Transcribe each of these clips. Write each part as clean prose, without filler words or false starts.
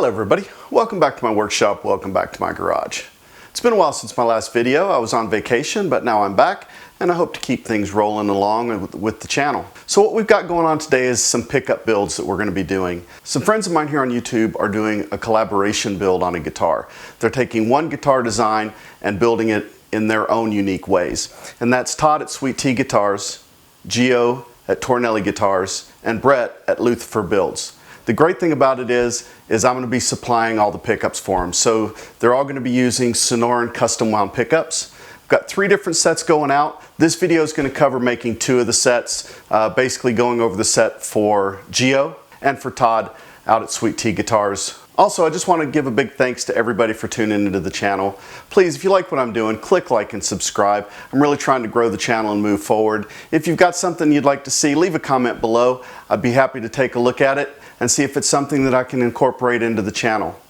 Hello everybody, welcome back to my workshop, welcome back to my garage. It's been a while since my last video. I was on vacation, but now I'm back and I hope to keep things rolling along with the channel. So what we've got going on today is some pickup builds that we're going to be doing. Some friends of mine here on YouTube are doing a collaboration build on a guitar. They're taking one guitar design and building it in their own unique ways. And that's Todd at Sweet Tea Guitars, Gio at Tornelli Guitars, and Brett at Luthifer Builds. The great thing about it is I'm going to be supplying all the pickups for them. So they're all going to be using Sonoran Custom Wound Pickups. I've got 3 different sets going out. This video is going to cover making 2 of the sets, basically going over the set for Gio and for Todd out at Sweet Tea Guitars. Also, I just want to give a big thanks to everybody for tuning into the channel. Please, if you like what I'm doing, click like and subscribe. I'm really trying to grow the channel and move forward. If you've got something you'd like to see, leave a comment below. I'd be happy to take a look at it and see if it's something that I can incorporate into the channel.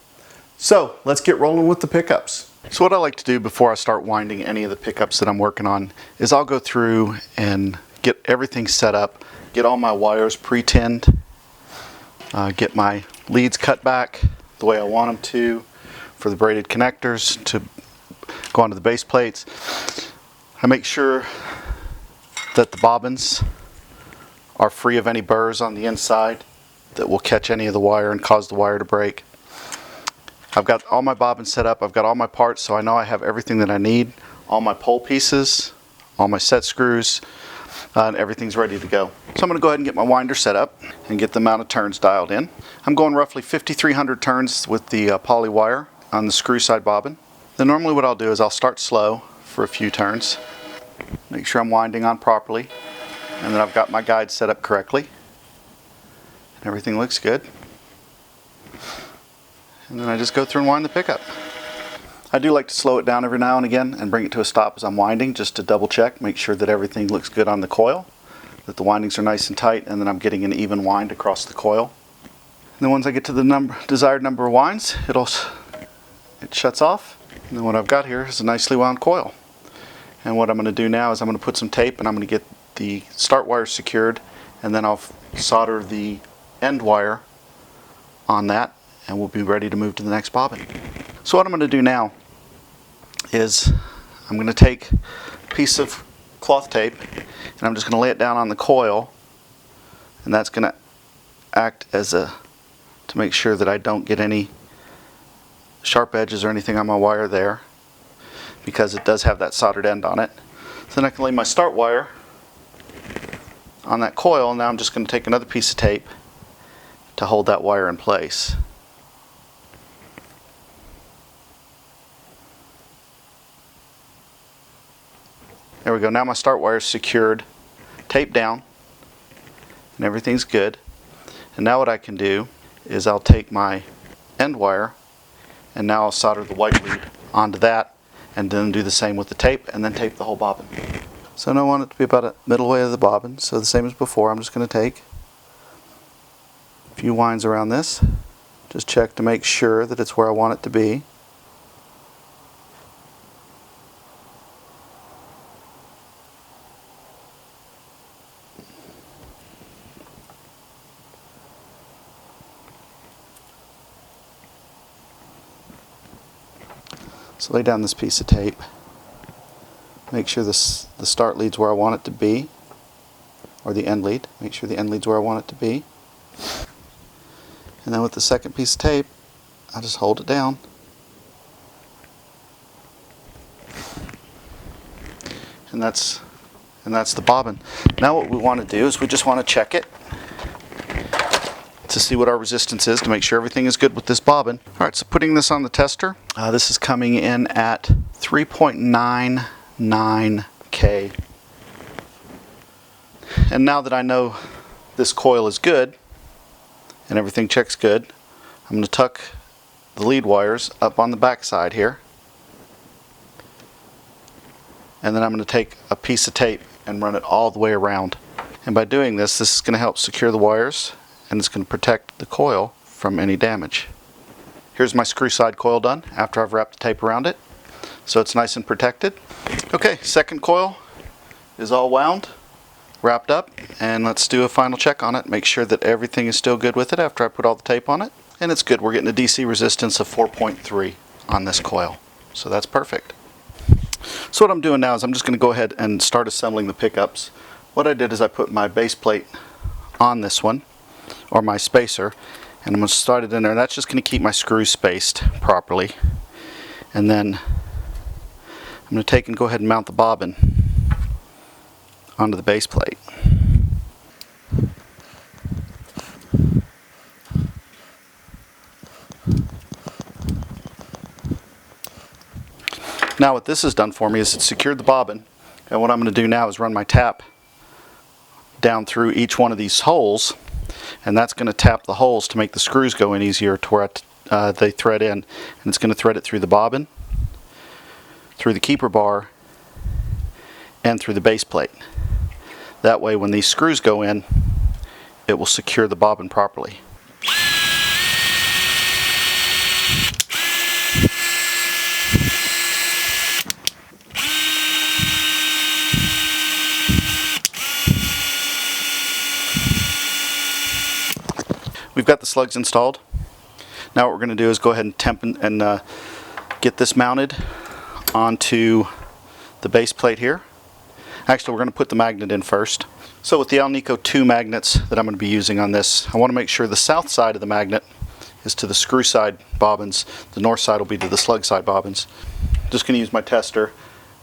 So let's get rolling with the pickups. So what I like to do before I start winding any of the pickups that I'm working on is I'll go through and get everything set up, get all my wires pre-tinned, get my leads cut back the way I want them to for the braided connectors to go onto the base plates. I make sure that the bobbins are free of any burrs on the inside that will catch any of the wire and cause the wire to break. I've got all my bobbins set up, I've got all my parts, so I know I have everything that I need, all my pole pieces, all my set screws, and everything's ready to go. So I'm going to go ahead and get my winder set up and get the amount of turns dialed in. I'm going roughly 5,300 turns with the poly wire on the screw side bobbin. Then normally what I'll do is I'll start slow for a few turns, make sure I'm winding on properly, and then I've got my guide set up correctly. Everything looks good. And then I just go through and wind the pickup. I do like to slow it down every now and again and bring it to a stop as I'm winding, just to double check, make sure that everything looks good on the coil, that the windings are nice and tight, and then I'm getting an even wind across the coil. And then once I get to the desired number of winds, it shuts off. And then what I've got here is a nicely wound coil. And what I'm going to do now is I'm going to put some tape and I'm going to get the start wire secured, and then I'll solder the end wire on that, and we'll be ready to move to the next bobbin. So what I'm going to do now is I'm going to take a piece of cloth tape and I'm just going to lay it down on the coil, and that's going to act as to make sure that I don't get any sharp edges or anything on my wire there, because it does have that soldered end on it. So then I can lay my start wire on that coil, and now I'm just going to take another piece of tape to hold that wire in place. There we go. Now my start wire is secured, taped down, and everything's good. And now what I can do is I'll take my end wire and now I'll solder the white lead onto that, and then do the same with the tape, and then tape the whole bobbin. So now I want it to be about a middle way of the bobbin, so the same as before. I'm just going to take a few winds around this, just check to make sure that it's where I want it to be. So lay down this piece of tape, make sure the start lead's where I want it to be, or the end lead, make sure the end lead's where I want it to be. And then with the second piece of tape, I just hold it down. And that's the bobbin. Now what we want to do is we just want to check it to see what our resistance is, to make sure everything is good with this bobbin. Alright, so putting this on the tester, this is coming in at 3.99K. And now that I know this coil is good, and everything checks good, I'm going to tuck the lead wires up on the back side here, and then I'm going to take a piece of tape and run it all the way around. And by doing this is going to help secure the wires, and it's going to protect the coil from any damage. Here's my screw side coil done after I've wrapped the tape around it, so it's nice and protected. Okay, second coil is all wound, wrapped up, and let's do a final check on it, make sure that everything is still good with it after I put all the tape on it. and it's good. We're getting a DC resistance of 4.3 on this coil, so that's perfect. So what I'm doing now is I'm just going to go ahead and start assembling the pickups. What I did is I put my base plate on this one, or my spacer, and I'm going to start it in there. That's just going to keep my screws spaced properly. And then I'm going to take and go ahead and mount the bobbin onto the base plate. Now what this has done for me is it's secured the bobbin, and what I'm going to do now is run my tap down through each one of these holes, and that's going to tap the holes to make the screws go in easier to where they thread in, and it's going to thread it through the bobbin, through the keeper bar, and through the base plate. That way when these screws go in, it will secure the bobbin properly. We've got the slugs installed. Now what we're going to do is go ahead and temp and get this mounted onto the base plate here. Actually, we're going to put the magnet in first. So with the Alnico 2 magnets that I'm going to be using on this, I want to make sure the south side of the magnet is to the screw side bobbins. The north side will be to the slug side bobbins. Just going to use my tester.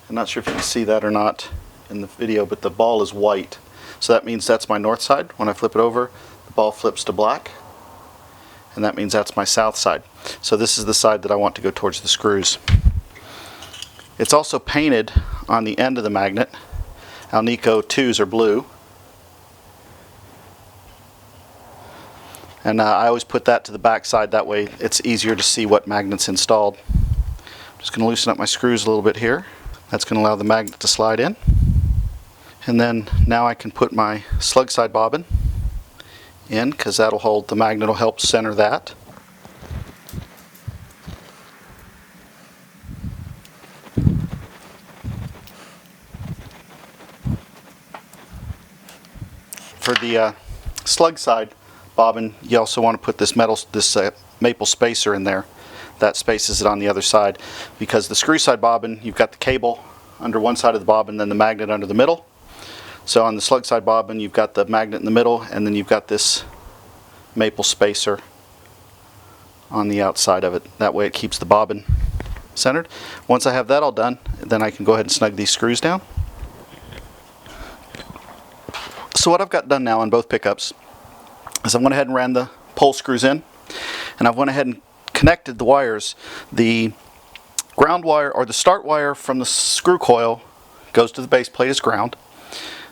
I'm not sure if you can see that or not in the video, but the ball is white. So that means that's my north side. When I flip it over, the ball flips to black, and that means that's my south side. So this is the side that I want to go towards the screws. It's also painted on the end of the magnet. Alnico 2s are blue, and I always put that to the back side, that way it's easier to see what magnet's installed. I'm just going to loosen up my screws a little bit here. That's going to allow the magnet to slide in, and then now I can put my slug side bobbin in, because that'll hold, the magnet will help center that. For the slug side bobbin, you also want to put this maple spacer in there. That spaces it on the other side, because the screw side bobbin, you've got the cable under one side of the bobbin, then the magnet under the middle. So on the slug side bobbin, you've got the magnet in the middle, and then you've got this maple spacer on the outside of it. That way it keeps the bobbin centered. Once I have that all done, then I can go ahead and snug these screws down. So what I've got done now on both pickups is I went ahead and ran the pole screws in, and I went ahead and connected the wires. The ground wire, or the start wire from the screw coil, goes to the base plate as ground.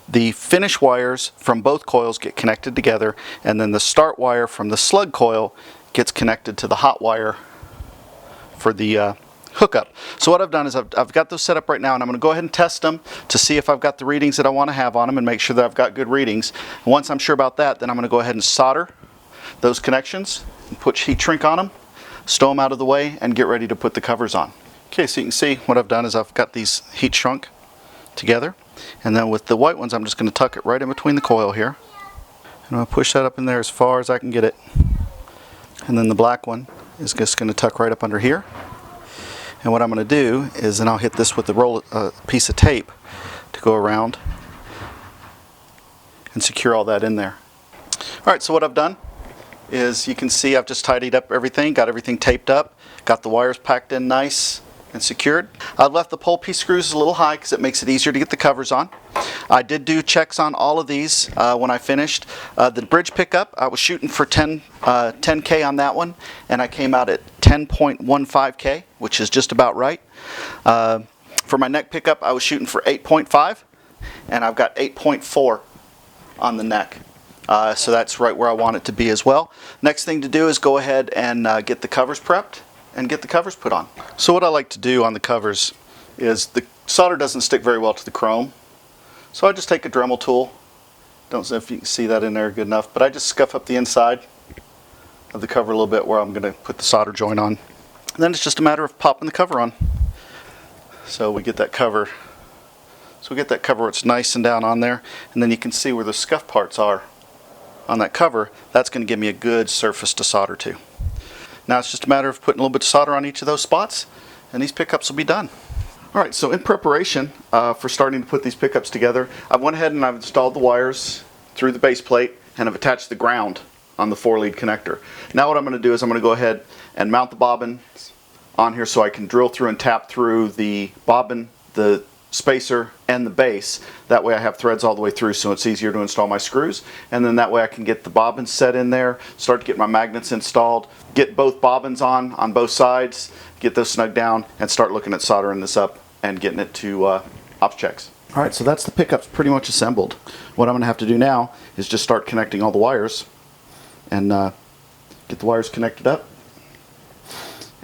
The finish wires from both coils get connected together, and then the start wire from the slug coil gets connected to the hot wire for the hookup. So what I've done is I've got those set up right now, and I'm going to go ahead and test them to see if I've got the readings that I want to have on them, and make sure that I've got good readings. And once I'm sure about that, then I'm going to go ahead and solder those connections and put heat shrink on them, stow them out of the way, and get ready to put the covers on. Okay, so you can see what I've done is I've got these heat shrunk together, and then with the white ones I'm just going to tuck it right in between the coil here, and I'm going to push that up in there as far as I can get it, and then the black one is just going to tuck right up under here. And what I'm going to do is then I'll hit this with a piece of tape to go around and secure all that in there. Alright, so what I've done is, you can see I've just tidied up everything, got everything taped up, got the wires packed in nice and secured. I've left the pole piece screws a little high because it makes it easier to get the covers on. I did do checks on all of these when I finished. The bridge pickup, I was shooting for 10K on that one, and I came out at 10.15K, which is just about right. For my neck pickup, I was shooting for 8.5, and I've got 8.4 on the neck. So that's right where I want it to be as well. Next thing to do is go ahead and get the covers prepped and get the covers put on. So what I like to do on the covers is, the solder doesn't stick very well to the chrome, so I just take a Dremel tool. Don't know if you can see that in there good enough, but I just scuff up the inside of the cover a little bit where I'm going to put the solder joint on. And then it's just a matter of popping the cover on. So we get that cover. So we get that cover where it's nice and down on there, and then you can see where the scuff parts are on that cover. That's going to give me a good surface to solder to. Now it's just a matter of putting a little bit of solder on each of those spots, and these pickups will be done. Alright, so in preparation for starting to put these pickups together, I went ahead and I've installed the wires through the base plate and I've attached the ground on the 4-lead connector. Now what I'm going to do is I'm going to go ahead and mount the bobbin on here so I can drill through and tap through the bobbin, the spacer, and the base. That way I have threads all the way through, so it's easier to install my screws, and then that way I can get the bobbins set in there, start to get my magnets installed, get both bobbins on both sides, get those snug down, and start looking at soldering this up and getting it to ops checks. Alright, so that's the pickups pretty much assembled. What I'm going to have to do now is just start connecting all the wires and get the wires connected up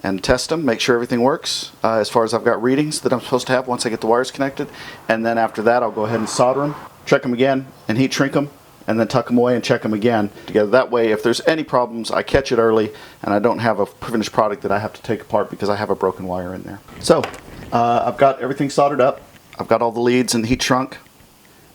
and test them, make sure everything works as far as I've got readings that I'm supposed to have once I get the wires connected. And then after that I'll go ahead and solder them, check them again, and heat shrink them, and then tuck them away and check them again together. That way if there's any problems I catch it early and I don't have a finished product that I have to take apart because I have a broken wire in there. So I've got everything soldered up. I've got all the leads and heat shrunk.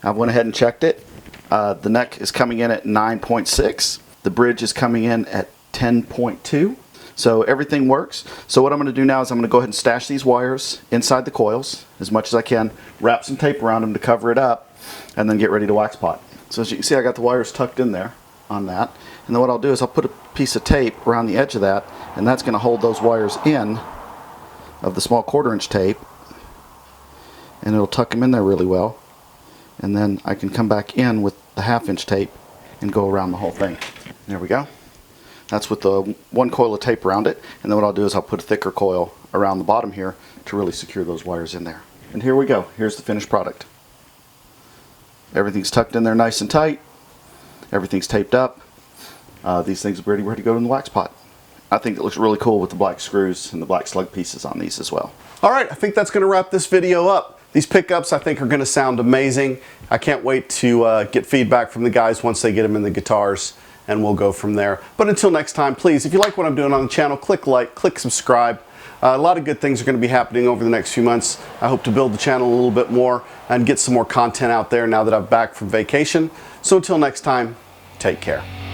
I went ahead and checked it. The neck is coming in at 9.6. The bridge is coming in at 10.2. So everything works. So what I'm going to do now is I'm going to go ahead and stash these wires inside the coils as much as I can, wrap some tape around them to cover it up, and then get ready to wax pot. So as you can see, I got the wires tucked in there on that. And then what I'll do is I'll put a piece of tape around the edge of that, and that's going to hold those wires in of the small 1/4-inch tape, and it'll tuck them in there really well. And then I can come back in with the 1/2-inch tape and go around the whole thing. There we go. That's with the 1 coil of tape around it, and then what I'll do is I'll put a thicker coil around the bottom here to really secure those wires in there. And here we go. Here's the finished product. Everything's tucked in there nice and tight. Everything's taped up. These things are ready to go in the wax pot. I think it looks really cool with the black screws and the black slug pieces on these as well. Alright, I think that's going to wrap this video up. These pickups I think are going to sound amazing. I can't wait to get feedback from the guys once they get them in the guitars, and we'll go from there. But until next time, please, if you like what I'm doing on the channel, click like, click subscribe. A lot of good things are going to be happening over the next few months. I hope to build the channel a little bit more and get some more content out there now that I'm back from vacation. So until next time, take care.